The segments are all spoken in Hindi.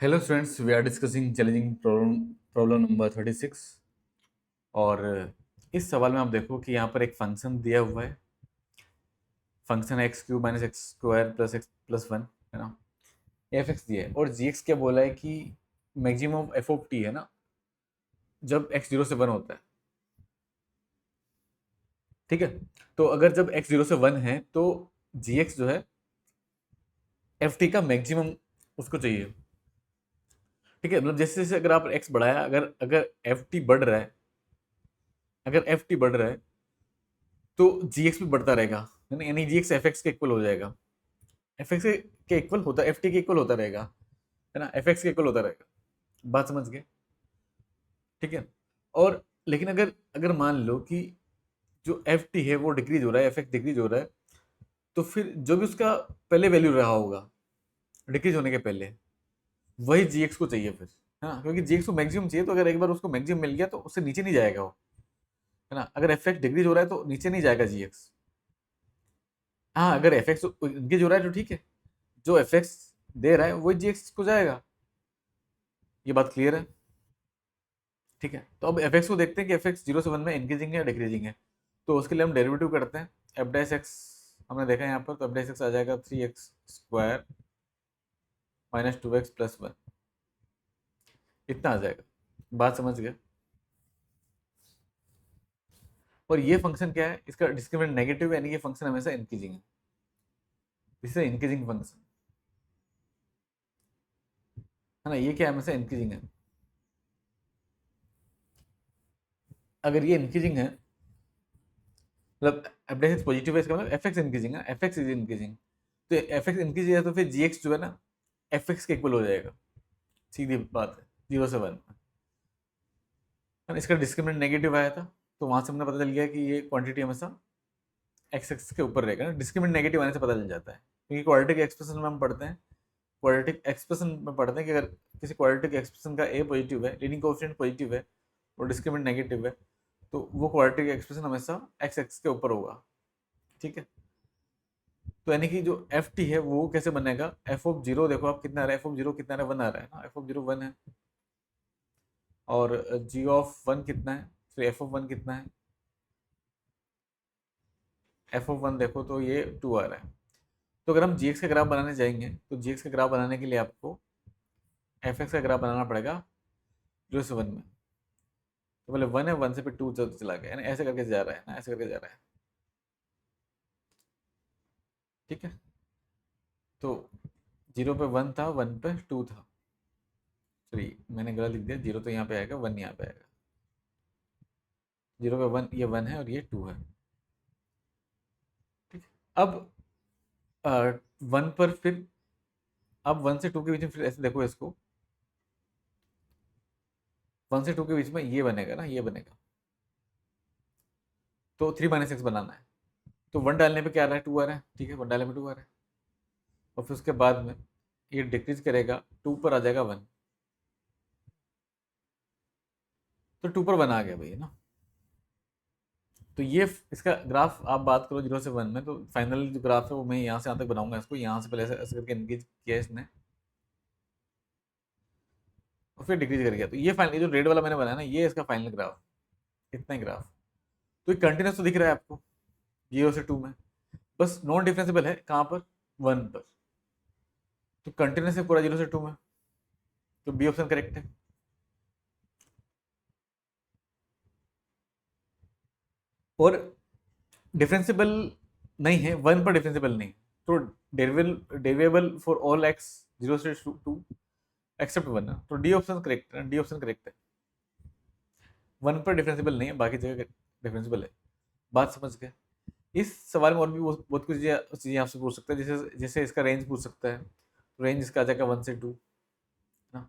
Hello students, we are discussing challenging problem number 36। और इस सवाल में आप देखो कि यहाँ पर एक फंक्शन दिया हुआ है। फंक्शन है x cube minus x square plus x plus one, है ना। एफ एक्स दिया है और जी एक्स क्या बोला है कि मैक्सिमम एफ ऑफ टी है ना, जब एक्स जीरो से वन होता है। ठीक है, तो अगर जब एक्स जीरो से वन है तो जी एक्स जो है एफ टी का मैक्सिमम उसको चाहिए। ठीक है, मतलब जैसे जैसे अगर आप एक्स बढ़ाया, अगर अगर एफ टी बढ़ रहा है, अगर एफ टी बढ़ रहा है तो जी एक्स भी बढ़ता रहेगा, है ना। यानी जी एक्स एफ एक्स के इक्वल हो जाएगा। एफ एक्स के इक्वल होता, एफ टी के इक्वल होता रहेगा, है ना। एफ एक्स के इक्वल होता रहेगा। बात समझ गए? ठीक है। और लेकिन अगर अगर मान लो कि जो एफ टी है वो डिक्रीज हो रहा है, एफ एक्स डिक्रीज हो रहा है, तो फिर जो भी उसका पहले वैल्यू रहा होगा डिक्रीज होने के पहले, वही जी एक्स को चाहिए फिर, है ना। क्योंकि जी एक्स को मैक्सिमम चाहिए, तो अगर एक बार उसको मैक्सिमम मिल गया तो उससे नीचे नहीं जाएगा वो, है ना। अगर एफ एक्स डिक्रीज हो रहा है तो नीचे नहीं जाएगा जी एक्स। हाँ, अगर एफ एक्स इंक्रीज हो रहा है तो ठीक है, जो एफ एक्स दे रहा है वही जी एक्स को जाएगा। ये बात क्लियर है? ठीक है, तो अब एफ एक्स को देखते हैं कि एफ एक्स जीरो से वन में इंक्रीजिंग है या डिक्रीजिंग है। तो उसके लिए हम डेरिवेटिव करते हैं। एफ डैश एक्स हमने देखा है यहाँ पर, तो एफ डैश एक्स आ जाएगा 3x² minus 2x plus one, इतना आ जाएगा। बात समझ गए? और ये फंक्शन क्या है, इसका डिस्क्रिमिनेंट नेगेटिव है, यानी ये फंक्शन हमेशा इंक्रीजिंग है। दिस इज इंक्रीजिंग फंक्शन, है ना। ये क्या है, हमेशा इंक्रीजिंग है। अगर ये इंक्रीजिंग है, मतलब एफ डैश एक्स पॉजिटिव है, इसका मतलब एफ एक्स इंक्रीजिंग है, एफ एक्स इज इंक्रीजिंग। तो एफ एक्स इंक्रीज है तो फिर जी एक्स जो है ना एफ एक्स के इक्वल हो जाएगा। सीधी बात है, जीरो से वन। इसका डिस्क्रिमिनेंट नेगेटिव आया था, तो वहां से हमने पता चल गया कि ये क्वांटिटी हमेशा एक्स एक्स के ऊपर रहेगा ना। डिस्क्रिमिनेंट नेगेटिव आने से पता चल जाता है, क्योंकि क्वाड्रेटिक एक्सप्रेशन में हम पढ़ते हैं, क्वाड्रेटिक एक्सप्रेशन में पढ़ते हैं कि अगर किसी क्वाड्रेटिक एक्सप्रेशन का ए पॉजिटिव है, लीडिंग कोएफिशिएंट पॉजिटिव है और डिस्क्रिमिनेंट नेगेटिव है, तो वो क्वाड्रेटिक एक्सप्रेशन हमेशा एक्स एक्स के ऊपर होगा। ठीक है, तो यानी कि जो एफ टी है वो कैसे बनेगा, एफ ऑफ जीरो देखो आप कितना आ रहा है, एफ ऑफ जीरो कितना आ रहा है, वन आ रहा है ना, एफ ऑफ जीरो वन है। और जी ऑफ वन कितना है, फिर एफ ऑफ वन कितना है, एफ ऑफ वन देखो तो ये टू आ रहा है। तो अगर हम जी एक्स का ग्राफ बनाने जाएंगे तो जी एक्स का ग्राफ बनाने के लिए आपको एफ एक्स का ग्राफ बनाना पड़ेगा जीरो से वन में। तो पहले वन है, वन से फिर टू चला गया, यानी ऐसे करके जा रहा है ना, ऐसे करके जा रहा है। ठीक है, तो जीरो पे वन था, वन पे टू था। सॉरी, मैंने गलत लिख दिया, जीरो तो यहाँ पे आएगा, वन यहाँ पे आएगा। जीरो पे वन, ये वन है और ये टू है। ठीक है, अब वन पर फिर, अब वन से टू के बीच में फिर ऐसे देखो इसको, वन से टू के बीच में ये बनेगा ना, ये बनेगा। तो थ्री माइनस एक्स बनाना है, तो वन डालने पे क्या आ रहा है, टू आ रहा है। ठीक है, वन डालने पे टू आ रहा है, और फिर उसके बाद में ये डिक्रीज करेगा, टू पर आ जाएगा वन, तो टू पर वन आ गया भाई, है ना। तो ये इसका ग्राफ आप बात करो जीरो से वन में, तो फाइनल जो ग्राफ है वो मैं यहाँ से यहाँ तक बनाऊंगा इसको, यहाँ से पहले ऐसे ऐसे करके इंक्रीज किया इसने और फिर डिक्रीज कर गया। तो ये फाइनल, ये जो रेड वाला मैंने बनाया ना, ये इसका फाइनल ग्राफ, इतना ही ग्राफ। तो ये कंटिन्यूस तो दिख रहा है आपको जीरो से टू में, बस नॉन डिफरेंसिबल है कहाँ पर, वन पर। तो कंटिन्यूस है पूरा जीरो से टू में, तो बी ऑप्शन करेक्ट है। और डिफरेंसिबल नहीं है, वन पर डिफरेंसिबल नहीं, तो डेरिवेबल फॉर ऑल एक्स जीरो से टू एक्सेप्ट वन है, तो डी ऑप्शन करेक्ट है, डी ऑप्शन करेक्ट है। वन पर डिफरेंसिबल नहीं है, बाकी जगह डिफरेंसिबल है। बात समझ गए? इस सवाल में और भी बहुत कुछ चीजें आपसे पूछ सकता है, जैसे जैसे इसका रेंज पूछ सकता है, तो रेंज इसका आ जाएगा वन से टू ना।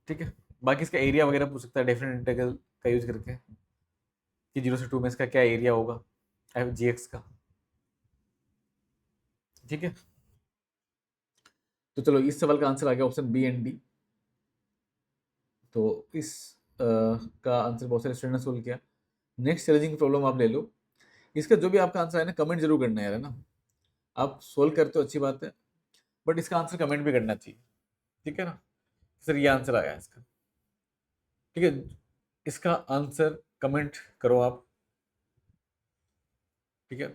ठीक है, बाकी इसका एरिया वगैरह पूछ सकता है डेफिनेट इंटीग्रल का यूज करके, कि जीरो से टू में इसका क्या एरिया होगा एफ जी एक्स का। ठीक है, तो चलो इस सवाल का आंसर आ गया ऑप्शन बी एंड डी। तो इस का आंसर बहुत सारे स्टूडेंट ने सोल्व किया। नेक्स्ट चैलेंजिंग प्रॉब्लम आप ले लो, इसका जो भी आपका आंसर है ना, कमेंट जरूर करना है यार, है ना। आप सोल्व करते हो अच्छी बात है, बट इसका आंसर कमेंट भी करना चाहिए, ठीक है ना। सर ये आंसर आया है इसका, ठीक है। इसका आंसर कमेंट करो आप, ठीक है।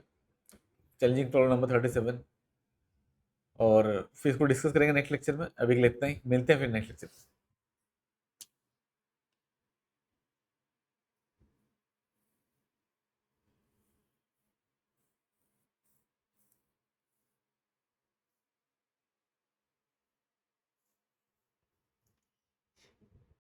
चैलेंजिंग प्रॉब्लम नंबर 37, और फिर इसको डिस्कस करेंगे नेक्स्ट लेक्चर में। अभी के लिए इतना ही, मिलते हैं फिर नेक्स्ट लेक्चर में।